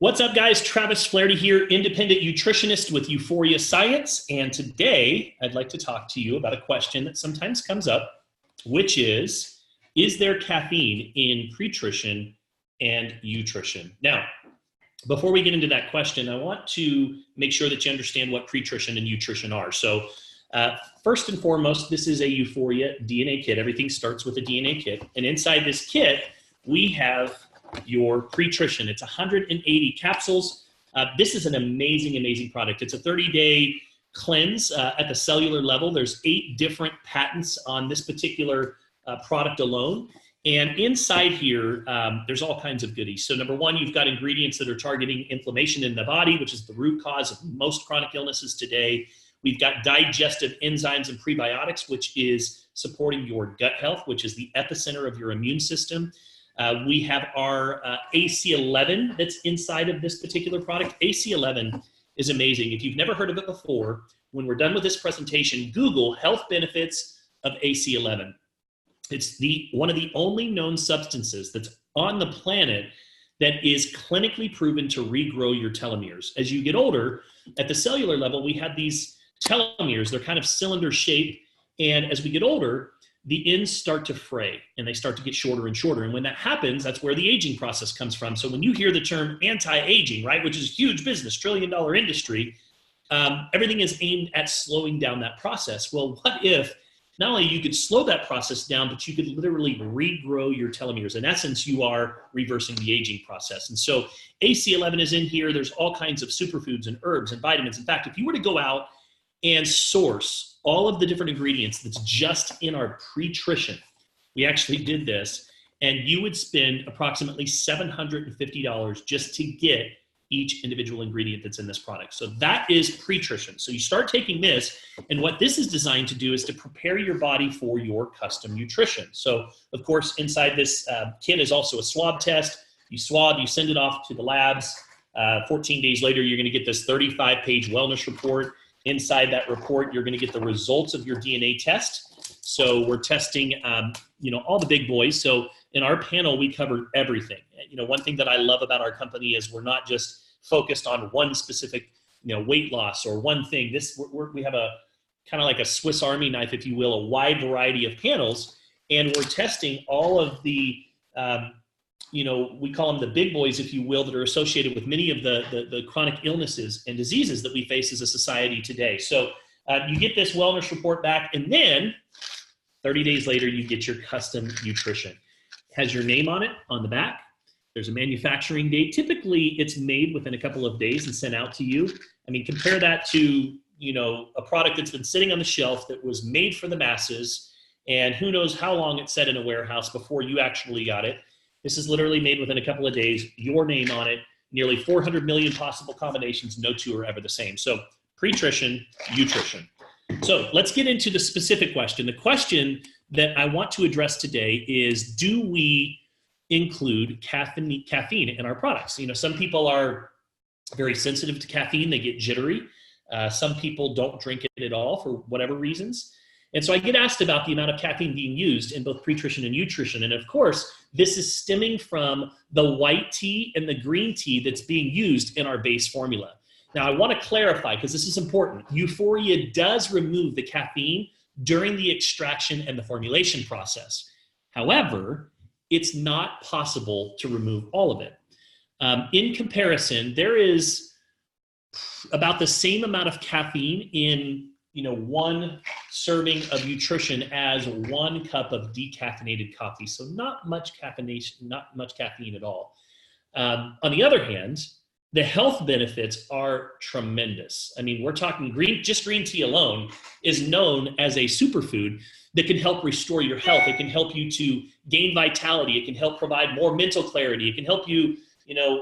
What's up, guys? Travis Flaherty here, independent nutritionist with Uforia Science. And today I'd like to talk to you about a question that sometimes comes up, which is there caffeine in PreTrition and Utrition? Now, before we get into that question, I want to make sure that you understand what PreTrition and Utrition are. So first and foremost, this is a Uforia DNA kit. Everything starts with a DNA kit. And inside this kit, we have your PreTrition. It's 180 capsules. This is an amazing, amazing product. It's a 30-day cleanse at the cellular level. There's 8 different patents on this particular product alone. And inside here, there's all kinds of goodies. So number one, you've got ingredients that are targeting inflammation in the body, which is the root cause of most chronic illnesses today. We've got digestive enzymes and prebiotics, which is supporting your gut health, which is the epicenter of your immune system. We have our AC11 that's inside of this particular product. AC11 is amazing. If you've never heard of it before, when we're done with this presentation, Google health benefits of AC11. It's one of the only known substances that's on the planet that is clinically proven to regrow your telomeres. As you get older, at the cellular level, we have these telomeres. They're kind of cylinder shaped. And as we get older, the ends start to fray and they start to get shorter and shorter. And when that happens, that's where the aging process comes from. So when you hear the term anti-aging, right, which is huge business, trillion-dollar industry, everything is aimed at slowing down that process. Well, what if not only you could slow that process down, but you could literally regrow your telomeres? In essence, you are reversing the aging process. And so AC11 is in here. There's all kinds of superfoods and herbs and vitamins. In fact, if you were to go out and source all of the different ingredients that's just in our PreTrition, we actually did this, and you would spend approximately $750 just to get each individual ingredient that's in this product. So that is PreTrition. So you start taking this, and what this is designed to do is to prepare your body for your custom nutrition. So of course, inside this kit is also a swab test. You swab, you send it off to the labs. 14 days later, you're gonna get this 35-page wellness report. Inside that report, you're going to get the results of your DNA test. So we're testing, all the big boys. So in our panel, we cover everything. One thing that I love about our company is we're not just focused on one specific, weight loss or one thing. We have a kind of like a Swiss Army knife, if you will, a wide variety of panels, and we're testing all of the we call them the big boys, if you will, that are associated with many of the chronic illnesses and diseases that we face as a society today. So you get this wellness report back, and then 30 days later, you get your custom nutrition. It has your name on it on the back. There's a manufacturing date. Typically, it's made within a couple of days and sent out to you. I mean, compare that to, a product that's been sitting on the shelf that was made for the masses, and who knows how long it sat in a warehouse before you actually got it. This is literally made within a couple of days, your name on it, nearly 400 million possible combinations. No two are ever the same. So PreTrition, Utrition. So let's get into the specific question. The question that I want to address today is, do we include caffeine in our products? Some people are very sensitive to caffeine. They get jittery. Some people don't drink it at all for whatever reasons. And so I get asked about the amount of caffeine being used in both PreTrition and Utrition. And of course, this is stemming from the white tea and the green tea that's being used in our base formula. Now, I want to clarify, because this is important. Uforia does remove the caffeine during the extraction and the formulation process. However, it's not possible to remove all of it. In comparison, there is about the same amount of caffeine in one serving of nutrition as 1 cup of decaffeinated coffee. So not much caffeine at all. On the other hand, the health benefits are tremendous. I mean, we're talking green tea alone is known as a superfood that can help restore your health. It can help you to gain vitality. It can help provide more mental clarity. It can help you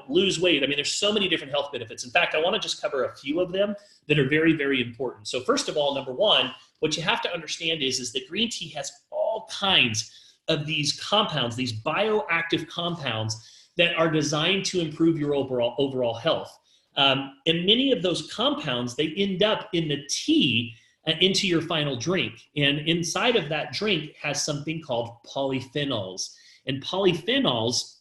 lose weight. I mean, there's so many different health benefits. In fact, I want to just cover a few of them that are very, very important. So first of all, number one, what you have to understand is that green tea has all kinds of these compounds, these bioactive compounds that are designed to improve your overall health. And many of those compounds, they end up in the tea into your final drink. And inside of that drink has something called polyphenols. And polyphenols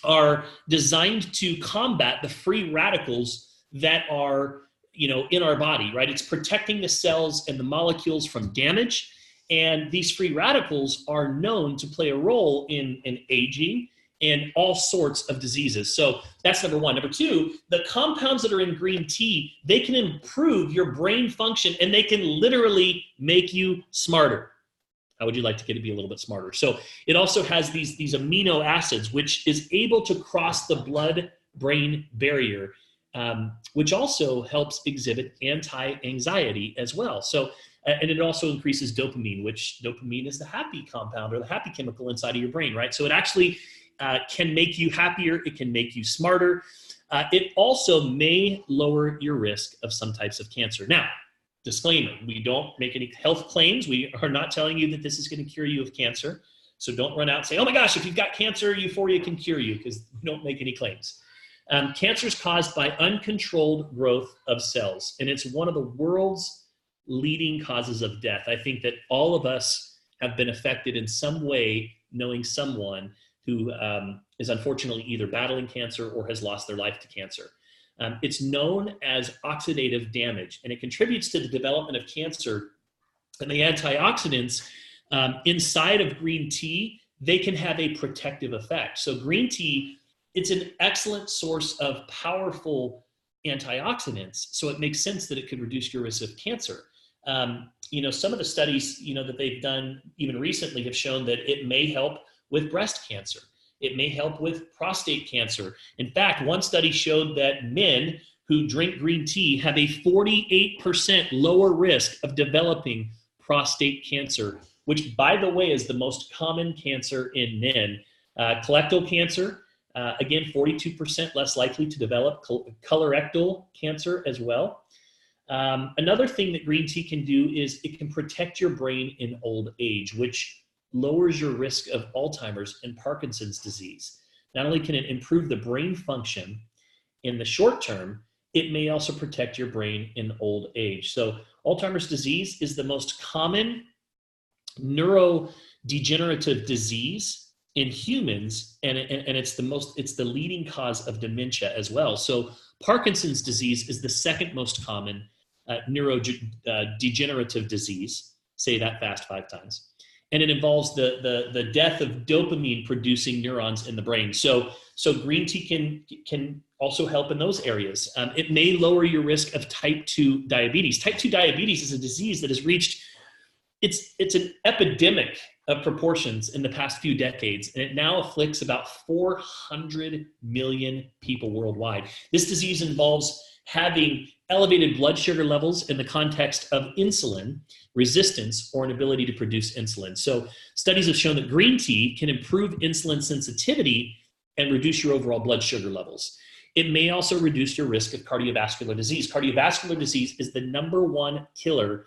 are designed to combat the free radicals that are, in our body, right? It's protecting the cells and the molecules from damage. And these free radicals are known to play a role in aging and all sorts of diseases. So that's number one. Number two, the compounds that are in green tea, they can improve your brain function and they can literally make you smarter. How would you like to get to be a little bit smarter? So it also has these amino acids, which is able to cross the blood-brain barrier, which also helps exhibit anti-anxiety as well. So, and it also increases dopamine, which dopamine is the happy compound or the happy chemical inside of your brain, right? So it actually can make you happier. It can make you smarter. It also may lower your risk of some types of cancer. Now, disclaimer, we don't make any health claims. We are not telling you that this is going to cure you of cancer. So don't run out and say, oh my gosh, if you've got cancer, Uforia can cure you, because we don't make any claims. Cancer is caused by uncontrolled growth of cells, and it's one of the world's leading causes of death. I think that all of us have been affected in some way, knowing someone who is unfortunately either battling cancer or has lost their life to cancer. It's known as oxidative damage, and it contributes to the development of cancer. And the antioxidants inside of green tea, they can have a protective effect. So green tea, it's an excellent source of powerful antioxidants. So it makes sense that it could reduce your risk of cancer. Some of the studies, that they've done even recently have shown that it may help with breast cancer. It may help with prostate cancer. In fact, one study showed that men who drink green tea have a 48% lower risk of developing prostate cancer, which, by the way, is the most common cancer in men. Colorectal cancer, again, 42% less likely to develop colorectal cancer as well. Another thing that green tea can do is it can protect your brain in old age, which lowers your risk of Alzheimer's and Parkinson's disease. Not only can it improve the brain function in the short term, it may also protect your brain in old age. So Alzheimer's disease is the most common neurodegenerative disease in humans, and it's the leading cause of dementia as well. So Parkinson's disease is the second most common neurodegenerative disease. Say that fast 5 times. And it involves the death of dopamine producing neurons in the brain. So green tea can also help in those areas. It may lower your risk of type 2 diabetes. Type 2 diabetes is a disease that has reached, it's an epidemic of proportions in the past few decades, and it now afflicts about 400 million people worldwide. This disease involves having elevated blood sugar levels in the context of insulin resistance or an ability to produce insulin. So studies have shown that green tea can improve insulin sensitivity and reduce your overall blood sugar levels. It may also reduce your risk of cardiovascular disease. Cardiovascular disease is the number one killer,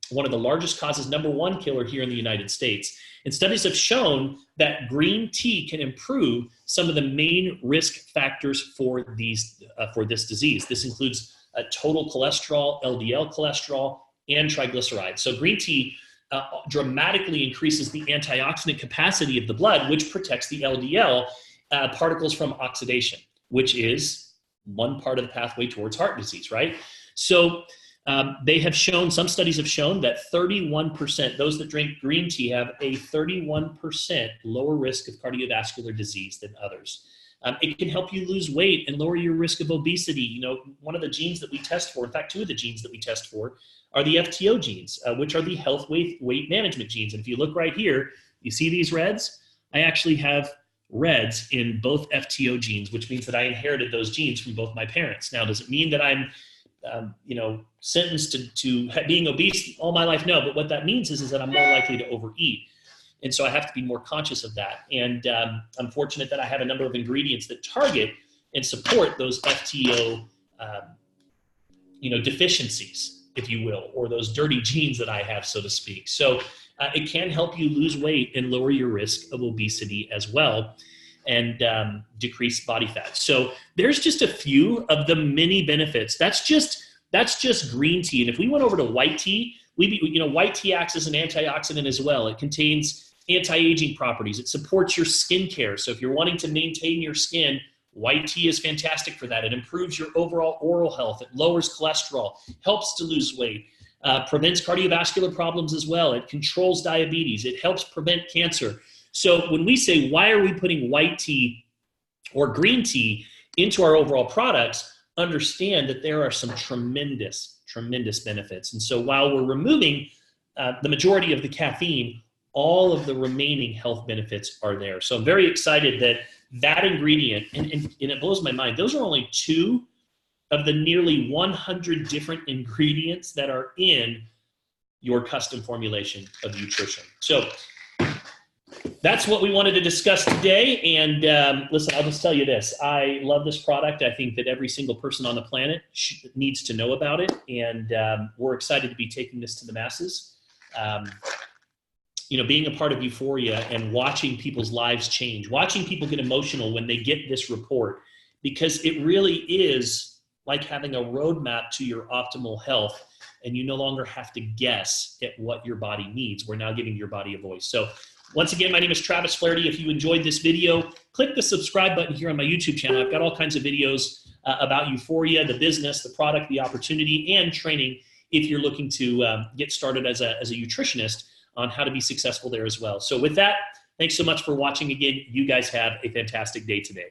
one of the largest causes, number one killer here in the United States. And studies have shown that green tea can improve some of the main risk factors for this disease. This includes total cholesterol, LDL cholesterol, and triglycerides. So green tea dramatically increases the antioxidant capacity of the blood, which protects the LDL particles from oxidation, which is one part of the pathway towards heart disease, right? So they have shown, some studies have shown that 31%, those that drink green tea have a 31% lower risk of cardiovascular disease than others. It can help you lose weight and lower your risk of obesity. One of the genes that we test for, in fact, 2 of the genes that we test for are the FTO genes, which are the health weight management genes. And if you look right here, you see these reds? I actually have reds in both FTO genes, which means that I inherited those genes from both my parents. Now, does it mean that I'm sentenced to being obese all my life? No, but what that means is that I'm more likely to overeat. And so I have to be more conscious of that. And I'm fortunate that I have a number of ingredients that target and support those FTO, deficiencies, if you will, or those dirty genes that I have, so to speak. So it can help you lose weight and lower your risk of obesity as well, and decrease body fat. So there's just a few of the many benefits. That's just green tea. And if we went over to white tea, white tea acts as an antioxidant as well. It contains anti-aging properties. It supports your skincare. So if you're wanting to maintain your skin, white tea is fantastic for that. It improves your overall oral health. It lowers cholesterol, helps to lose weight, prevents cardiovascular problems as well. It controls diabetes. It helps prevent cancer. So when we say, why are we putting white tea or green tea into our overall products, understand that there are some tremendous benefits. And so while we're removing the majority of the caffeine, all of the remaining health benefits are there. So I'm very excited that that ingredient, and it blows my mind, those are only 2 of the nearly 100 different ingredients that are in your custom formulation of Utrition. So that's what we wanted to discuss today. And listen, I'll just tell you this. I love this product. I think that every single person on the planet needs to know about it. And we're excited to be taking this to the masses. You know, being a part of Uforia and watching people's lives change, watching people get emotional when they get this report, because it really is like having a roadmap to your optimal health, and you no longer have to guess at what your body needs. We're now giving your body a voice. So once again, my name is Travis Flaherty. If you enjoyed this video, click the subscribe button here on my YouTube channel. I've got all kinds of videos about Uforia, the business, the product, the opportunity, and training if you're looking to get started as a nutritionist on how to be successful there as well. So with that, thanks so much for watching again. You guys have a fantastic day today.